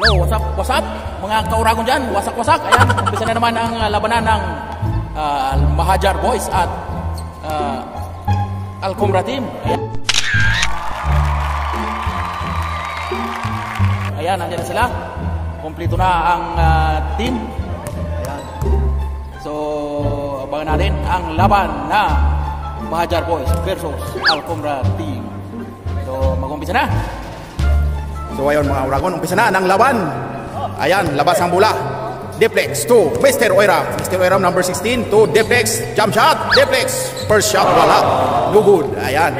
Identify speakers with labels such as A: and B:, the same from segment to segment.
A: Yo, what's up? Mga kauragon dyan, wasak-wasak. Ayan, umpisa na naman ang labanan ng Mahajar Boys at Al-Qumra Team. Ayan, nandiyan na sila. Kompleto na ang team. Ayan. So, abangan natin ang laban na Mahajar Boys versus Al-Qumra Team. So, mag-umpisa na.
B: So ayun mga Uragon, umpisa na ng laban. Ayan, labas ang bola. Deflex to Mr. Oiram. Mr. Oiram number 16 to Deflex. Jump shot. Deflex. First shot, wala. No good. Ayan.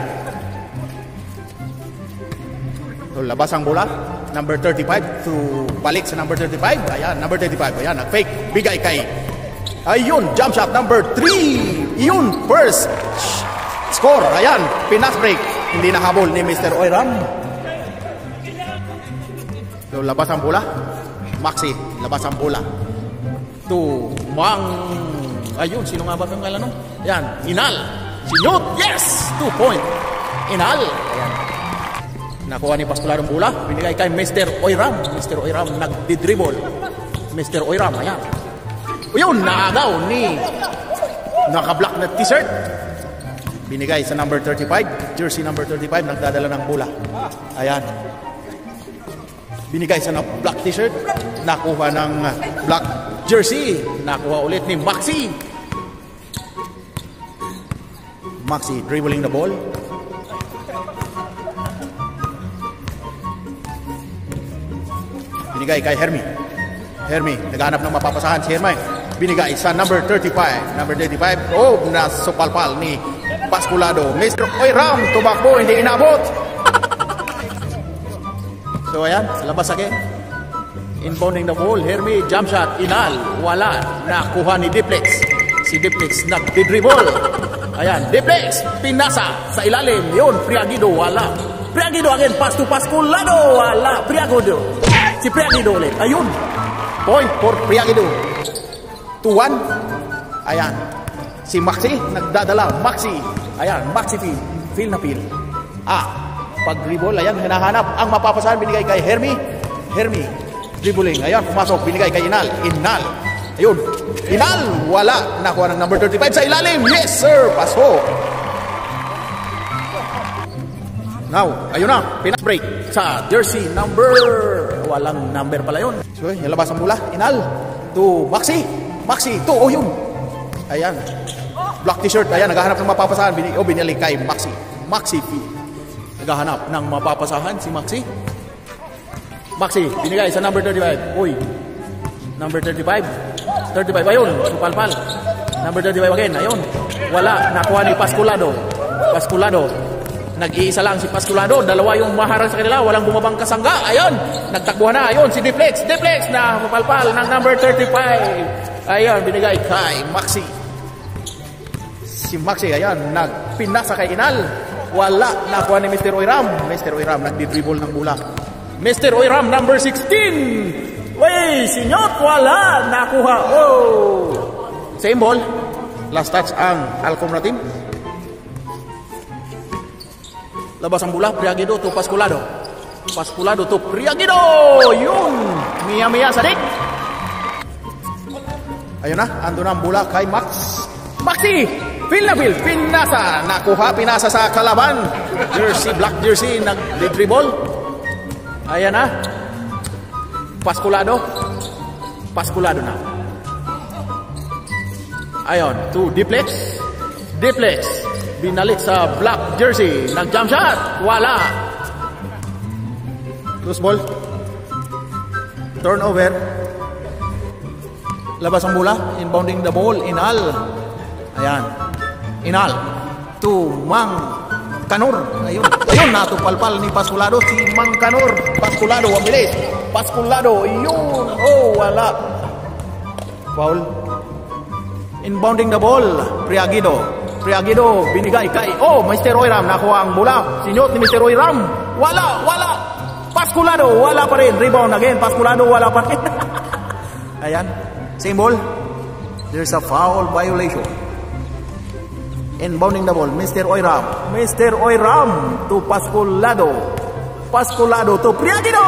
B: So labas ang bola. Number 35 to balik sa number 35. Ayan, number 35. Ayan, nag-fake. Bigay kay. Ayun, jump shot number 3. Yun, first score. Ayan, pinas break. Hindi nahabol ni Mr. Oiram. So, labas ang bola. Maxi, labas ang bola. To ayun, sino nga ba yung ngalan nun? Yan, Inal. Sinyot, yes! 2 point. Inal. Ayan. Nakuha ni Pascular ang bola. Binigay kay Mr. Oiram. Mr. Oiram nagdi-dribble. Mr. Oiram, ayan. Ayun, naagaw ni naka-black na t-shirt. Binigay sa number 35. Jersey number 35, nagdadala ng bola. Ayan. Binigay sa black t-shirt, nakuha ng black jersey, nakuha ulit ni Maxi. Maxi dribbling the ball. Binigay kay Hermi. Hermi, naghahanap ng mapapasahan si Hermi. Binigay sa number 35. Number 35, oh, nasupalpal ni Pasculado. Mr. Oiram, tumakbo, hindi inabot. So ayan, labas again. Inbounding the ball, Hermi, jump shot, Inal, wala, nakuha ni Deflex. Si Deflex nagdi-dribble. Ayan, Deflex, pinasa sa ilalim. Yun, Priagido, wala. Priagido again, pass to Pasculado, wala. Priagido, si Priagido ulit. Ayun, point for Priagido. 2-1. Ayan, si Maxi, nagdadala. Maxi, ayan, Maxi feel na feel. Pag-dribble, ayan, hinahanap ang mapapasahan, binigay kay Hermi. Hermi, dribbling, ayan, pumasok, binigay kay Inal. Inal, ayun, Inal, wala, nakuha ng number 35 sa ilalim. Yes, sir, pasok. Now, ayun na, pinag-break sa jersey number, walang number pala yun. So, nilabas ang bola, Inal, to Maxi. Maxi, to, oh yun. Ayan, black t-shirt, ayan, naghahanap ng mapapasahan, binili kay Maxi. Maxi, naghahanap ng mapapasahan si Maxi. Maxi, binigay sa number 35. Uy, number 35. 35, ayun, supalpal. Number 35 again, ayun. Wala, nakuha ni Pasculado. Pasculado, nag-iisa lang si Pasculado. Dalawa yung maharang sa kanila, walang bumabang kasangga. Ayun, nagtakbuhan na. Ayun, si Deflex. Deflex na supalpal ng number 35. Ayun, binigay kay Maxi. Si Maxi, ayun, nagpinasa kay Inal. Wala, nakuha ni Mr. Oiram. Mr. Oiram, nagdi-dribble ng bola. Mr. Oiram, number 16. Wey, sinyot, wala, nakuha. Oh. Same ball. Last touch ang Al-Qumra Team. Labas ang bola, Priagido to Pasculado. Pasculado to Priagido. Yun, Mia Sadik. Ayun na, ando na ang bola kay Max. Maxi! Feel na feel, pinasa, nakuha, pinasa sa kalaban. Jersey, black jersey, nag-dribble. Ayan na. Pasculado. Pasculado na. Ayon, to Deflex. Deflex, binalik sa black jersey. Nag-jump shot, wala. Loose ball. Turnover. Labas ang bola, inbounding the ball, Inal. Ayan. Inal to Mang Kanor. Ayun, ayun, natupalpal ni Pasculado si Mang Kanor. Pasculado, ang bilis. Pasculado, yun. Oh, wala. Foul. Inbounding the ball, Priagido. Priagido, binigay kay, oh, Mr. Oiram, nakuha ang bola. Sinyot ni Mr. Oiram. Wala. Pasculado, wala pa rin. Rebound again, Pasculado, wala pa rin. Ayan, same ball. There's a foul violation. Inbounding the ball, Mr. Oiram. Mr. Oiram to Pasculado. Pasculado to Priagido.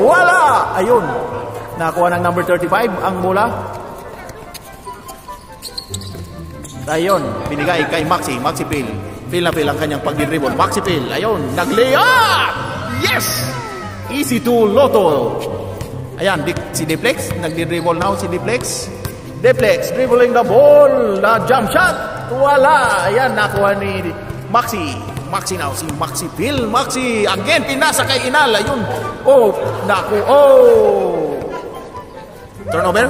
B: Wala. Ayun. Nakuha ng number 35 ang bola. Ayun, binigay kay Maxi. Maxi Phil. Phil na Phil ang kanyang pag-dribble. Maxi Phil. Ayun, nag-layup! Yes! Easy to Lotto. Ayan, si Deflex. Nag-dribble now si Deflex. Deflex, dribbling the ball. The jump shot. Wala. Ayan, nakuha ni Maxi. Maxi now, si Maxi Phil. Maxi, again, pinasa kay Inal. Ayun. Oh, naku. Oh. Turnover.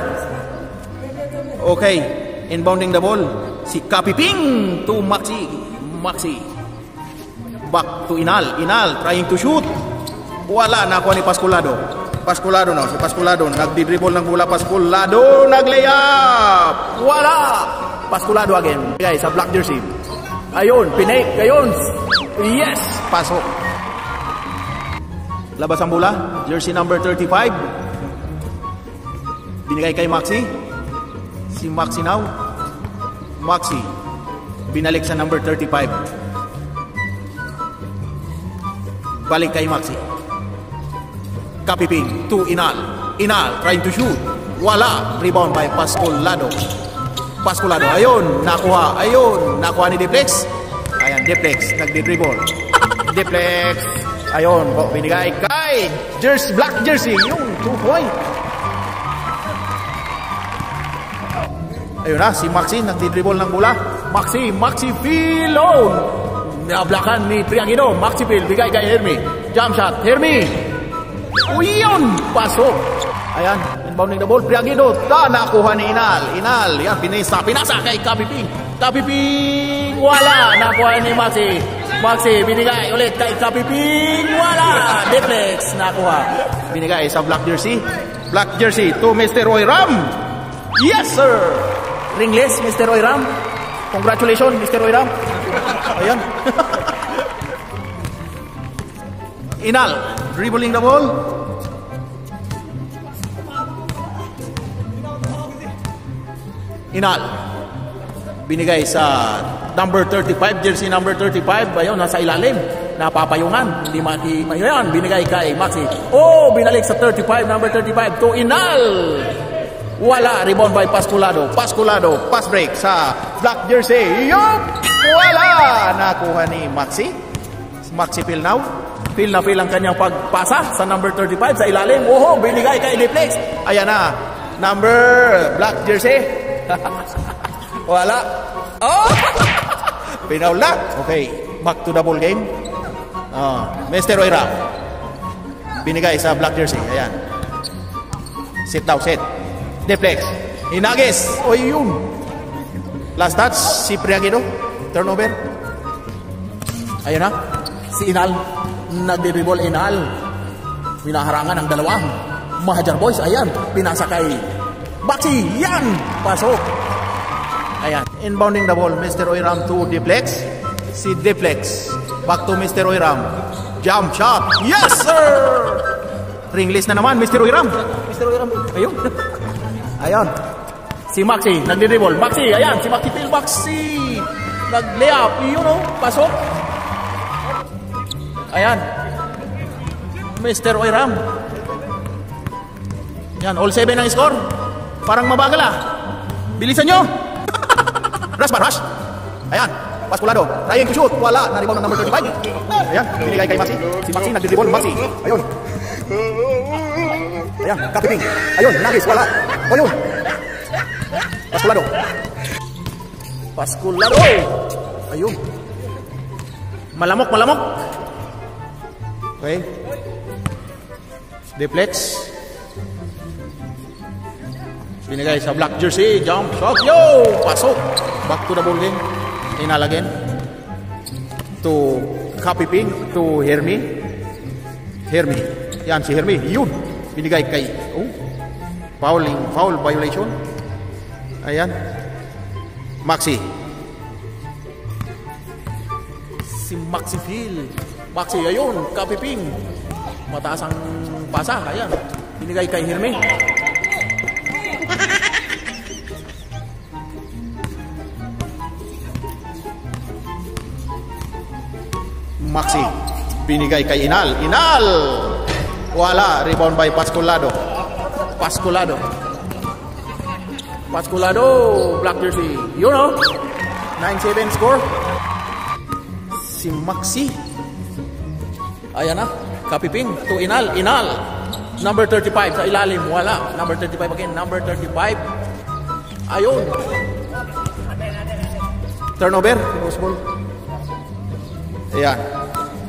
B: Okay. Inbounding the ball. Si Kapiping to Maxi. Maxi. Back to Inal. Inal trying to shoot. Wala, nakuha ni Pasculado. Pasculado now. Si Pasculado. Nagdi-dribble ng bola. Pasculado. Nag-layup. Wala. Pasculado again. Guys, sa black jersey. Ayun, pinake. Ayun. Yes. Pasok. Labas ang bola. Jersey number 35. Binigay kay Maxi. Si Maxi now. Maxi. Binalik sa number 35. Balik kay Maxi. Kapiping to Inal. Inal trying to shoot. Wala. Rebound by Pasculado. Pasculado. Ayun. Nakuha. Ayun. Nakuha ni Deflex. Ayan. Deflex. Nagdi-dribble. Deflex. Ayun. Binigay kay black jersey. Yung 2 point. Ayun na. Si Maxi. Nagdi-dribble ng bola. Maxi. Maxi Phil. Oh. Nablakan ni Priangino. Maxi Phil. Bigay kay Hermi. Jump shot. Hermi. Uyun! Pasok. Ayan, inbounding the ball. Priangino. Nakuha ni Inal. Inal. Yan, pinasa kay Kapiping. Kapiping. Wala. Nakuha ni Maxi. Maxi, binigay ulit kay Kapiping. Wala. Deflex. Nakuha. Binigay sa black jersey. Black jersey to Mr. Roy Ram. Yes, sir. Ringless, Mr. Roy Ram. Congratulations, Mr. Roy Ram. Ayan. Inal. Dribbling the ball. Inal. Binigay sa number 35, jersey number 35. Ayun, nasa ilalim. Napapayungan. Hindi ayan, binigay kay Maxi. Oh, binalik sa 35, number 35 to Inal. Wala. Rebound by Pasculado. Pasculado. Pass break sa black jersey. Yup! Wala. Nakuha ni Maxi. Maxi Phil now. Phil na Phil ang kanyang pagpasa sa number 35 sa ilalim. Oho, binigay kay Deflex. Ayan na. Number black jersey. Wala. Oh! Pinaul na. Okay. Back to the ball game. Mr. Roy Ram. Binigay sa black jersey. Ayan. Sit down, sit. Deflex. Inagis. O yun. Last touch. Si Priangino. Turnover. Ayan na. Si Inal. Nagdi-dribble Inal. Minaharangan ang dalawang Mahajar Boys. Ayan. Pinasa kay Maxi. Yan. Pasok. Ayan. Inbounding the ball. Mr. Oiram to Deflex. Si Deflex. Back to Mr. Oiram. Jump shot. Yes, sir! Ringless na naman, Mr. Oiram. Mr. Oiram. Ayun. Ayan. Si Maxi. Nagdi-dribble. Maxi. Ayan. Si Maxi Phil. Maxi. Nag-layup. Yun o. Pasok. Ayan. Mr. Oiram. Yan, all 7 ang score. Parang mabagal ah. Bilisan nyo. Rush. Ayan. Pasculado. Trying to shoot. Wala. Na-rebound ng number 35. Ayan. Binigay kay Maxi. Si Maxi nagdi-dribble. Maxi. Ayun. Ayan. Kapiping. Ayun. Nagis. Wala. O yun. Pasculado. Ayun. Malamok. Okay. Deflex. Binigay sa black jersey. Jump shot. Yo! Pasok. Back to the ball game. Inal again. To Kapiping. To Hermi. Yan si Hermi. Yun. Binigay kay... Oh. Foul violation. Ayan. Maxi. Si Maxi Phil. Maxi, ayun, Kapiping. Mataas ang pasa, ayan. Binigay kay Hermi. Maxi. Binigay kay Inal. Wala. Rebound by Pasculado. Pasculado. Pasculado, black jersey. You know, 9-7 score. Si Maxi. Ayan na, Kapiping to Inal. Inal, number 35 sa ilalim. Wala, number 35 again. Number 35. Ayun. Turnover. Ball. Ayan.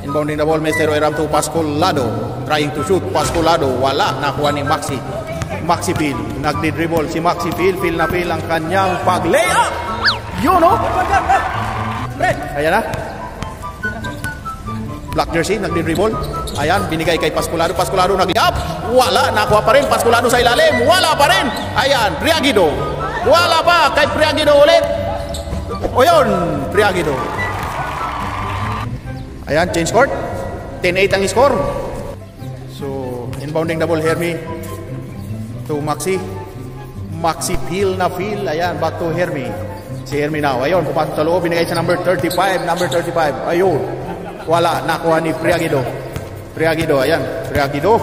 B: Inbounding the ball, Mr. Oiram to Pasculado. Trying to shoot, Pasculado. Wala, nakuha ni Maxi. Maxi Phil, nagdi-dribble si Maxi Phil. Phil na Phil ang kanyang pag-layup. Yun, no? Ayan na. Black jersey, nagdi-dribble. Ayan, binigay kay Pasculado. Pasculado nag-layup. Wala, nakuha pa rin. Pasculado sa ilalim. Wala pa rin. Ayan, Priagido. Wala pa kay Priagido ulit. O yun, Priagido. Ayan, change court. 10-8 ang score. So, inbounding the ball, Hermi. To Maxi. Maxi Phil na Phil. Ayan, back to Hermi. Si Hermi now. Ayun, pumasok sa loob. Binigay sa number 35. Number 35. Ayun. Wala, nakuha ni Priagido. Priagido, ayan. Priagido.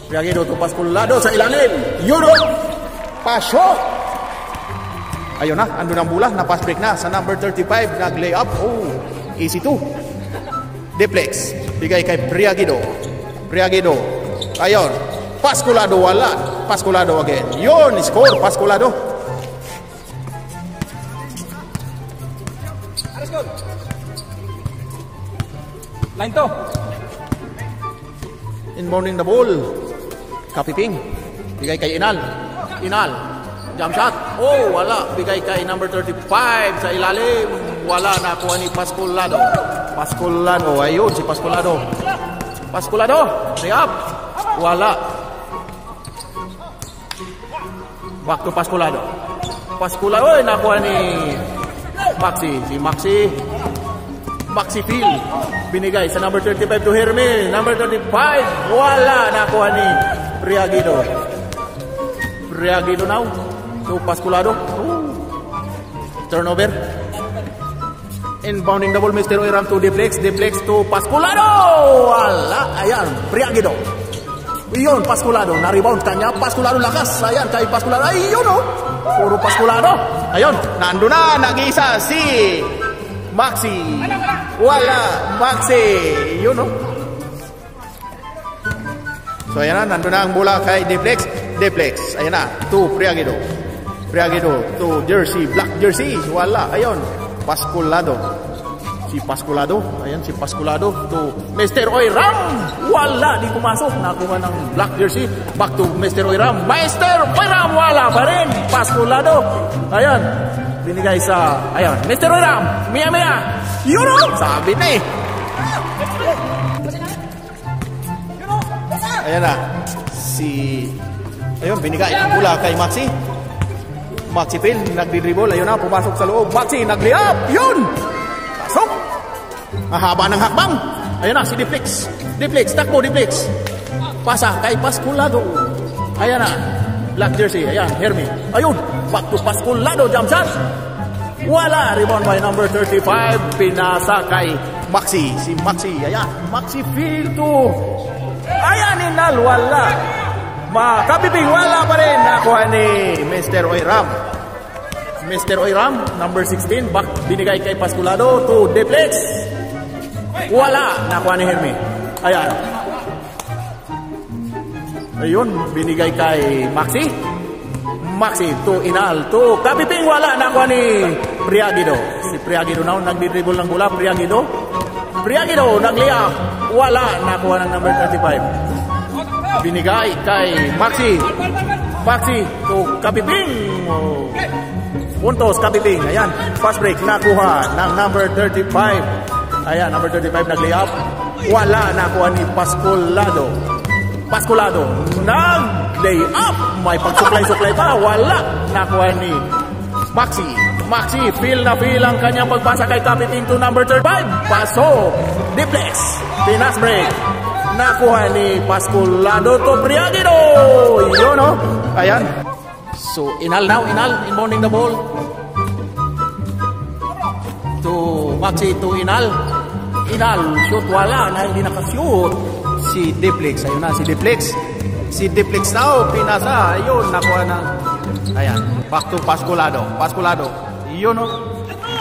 B: Priagido to Pasculado sa ilalim. Euro. Pasok. Ayun na, andun ang bola. Na-pass break na sa number 35. Nag-lay up. Oh, easy to. Deflex. Bigay kay Priagido. Priagido. Ayun. Pasculado, wala. Pasculado again. Yun, score. Pasculado.
A: Line to.
B: Inbounding the ball. Kapiping. Bigay kay Inal. Inal. Jump shot. Oh, wala. Bigay kay number 35 sa ilalim. Wala, nakuha ni Pasculado. Pasculado. Ayun, si Pasculado. Pasculado. Stay up. Wala. Back to Pasculado. Pasculado. Oy, nakuha ni Maxi. Si Maxi. Maxi Phil. Binigay sa number 35 to Hermi. Number 35. Wala. Nakuha ni Priagido. Priagido now. To Pasculado. Turnover. Inbounding the ball, Mr. Oiram to Deflex. Deflex to Pasculado. Wala. Ayan. Priagido. Iyon, Pasculado. Na-rebound kanya. Pasculado lakas. Ayan, kay Pasculado. Ayun, oh. Puro Pasculado. Ayun. Nando na. Nag-isa si Maxi. Wala. Maxi. Yun, no? So, ayan na. Nandun na ang bola kay Deflex. Deflex. Ayan na. To Priagido. Priagido to jersey. Black jersey. Wala. Ayun. Pasculado. Si Pasculado. Ayan, si Pasculado to Mr. Oiram. Wala. Di pumasok. Nakuha ng black jersey. Back to Mr. Oiram. Mr. Oiram. Wala pa rin. Pasculado. Ayan. Binigay sa, ayan, Mr. Oiram, Mia. Yun o, sabi na eh. Ayan na, ayun, binigay ang bola kay Maxi. Maxi Phil, nagdi-dribble, ayun na, pumasok sa loob. Maxi, nag-layup, yun! Pasok! Mahaba ng hakbang. Ayun na, si Deflex. Deflex, takbo, Deflex. Pasa kay Pasculado. Ayan na, black jersey, ayan, Hermi. Ayun! Back to Pasculado, jump shot. Wala, rebound by number 35. Pinasa kay Maxi. Si Maxi, ayan. Maxi Phil to. Ayan, Inal, wala. Kapiping, wala pa rin. Nakuha ni Mr. Oiram. Mr. Oiram, number 16. Back, binigay kay Pasculado to Deflex. Wala, nakuha ni Hermi. Ayan. Ayun, binigay kay Maxi. Maxi to Inal to Kapiping. Wala, nakuha ni Priagido. Si Priagido now nagdi-dribble ng bola. Priagido nag-layup. Wala, nakuha ng number 35. Binigay kay Maxi. Maxi to Kapiping. Puntos Kapiping. Ayan, fast break, nakuha ng number 35. Ayan, number 35 nag-layup. Wala, nakuha ni Pasculado. Nag-lay up. May pagsuklay-suklay pa. Wala. Nakuha ni Maxi. Maxi, feel na feel ang kanyang pagpasa kay Kapiping to number 35. Pasok. Deflex. Pinas break. Nakuha ni Pasculado to Priagido. Yun, no? Ayan. So, Inal now. Inal, inbounding the ball. To Maxi to Inal. Inal, shoot. Wala na, hindi nakashoot. si Diplex. Ayun na, si Diplex. Si Diplex daw, pinasa. Ayun, nakuha na. Ayan, back to Pascolado. Pascolado. Yun, oh.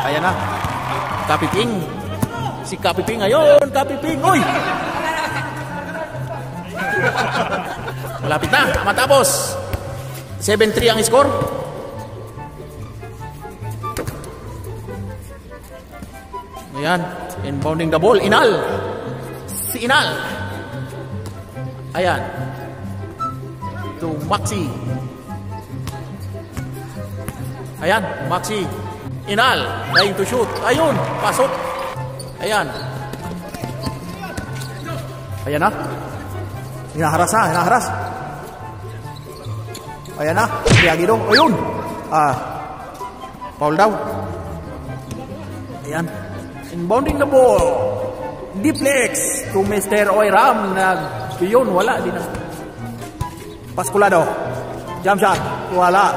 B: Ayan na. Kapiping. Si Kapiping, ayun, Kapiping. Uy! Malapit na, matapos. 7-3 ang score. Ayan, inbounding the ball. Inal. Si Inal. Ayan. To Maxi. Ayan, Maxi. Inal, trying to shoot. Ayun, pasok. Ayan. Ayan na. Hinaharas na, hinaharas. Ayan na, Priagido. Ayun. Foul daw. Ayan. Inbounding the ball. Diplex to Mr. Oiram. Yun, wala. Di na. Pascolado. Jump shot. Wala.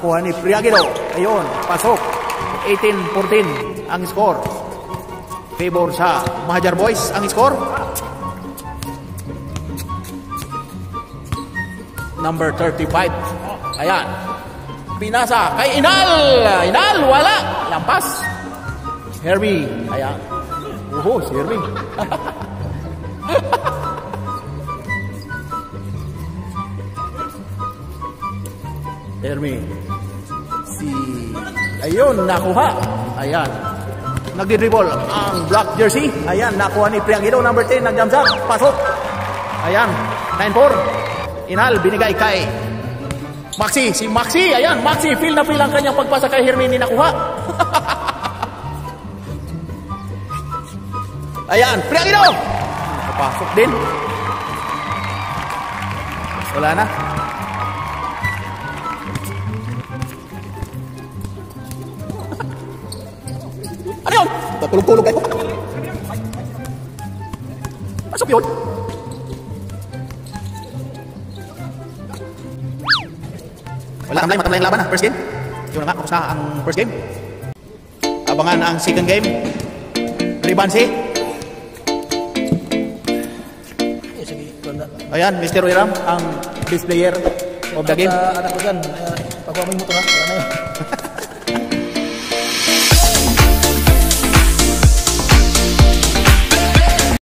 B: Kuha ni Priagido. Ayun, pasok. 18-14 ang score. Favor sa Bahajar Boys ang score. Number 35. Ayan. Pinasa kay Inal. Inal, wala. Lampas. Herbie. Ayan. Si Herbie. Herbie. Ayun, nakuha. Ayan. Nagdi-dribble ang black jersey. Ayan, nakuha ni Priagido. Number 10, nag-jump shot. Pasok. Ayan, 9-4. Inal, binigay kay Maxi. Si Maxi, ayan, Maxi. Feel na feel ang kanyang pagpasa kay Hermini. Nakuha. Ayan, Priagido. Nakapasok din. Wala na. Ano yun? Tulog-tulog kayo. Pasok yun. Wala, matamlay ang laban, ha? First game. Yun na nga, tapos na ang first game. Abangan ang second game. Ribansi. Ayan, Mr. Oiram, ang best player of the game.
C: Anak ko dyan, pagkuha mo yung motor, ha? Wala na yun.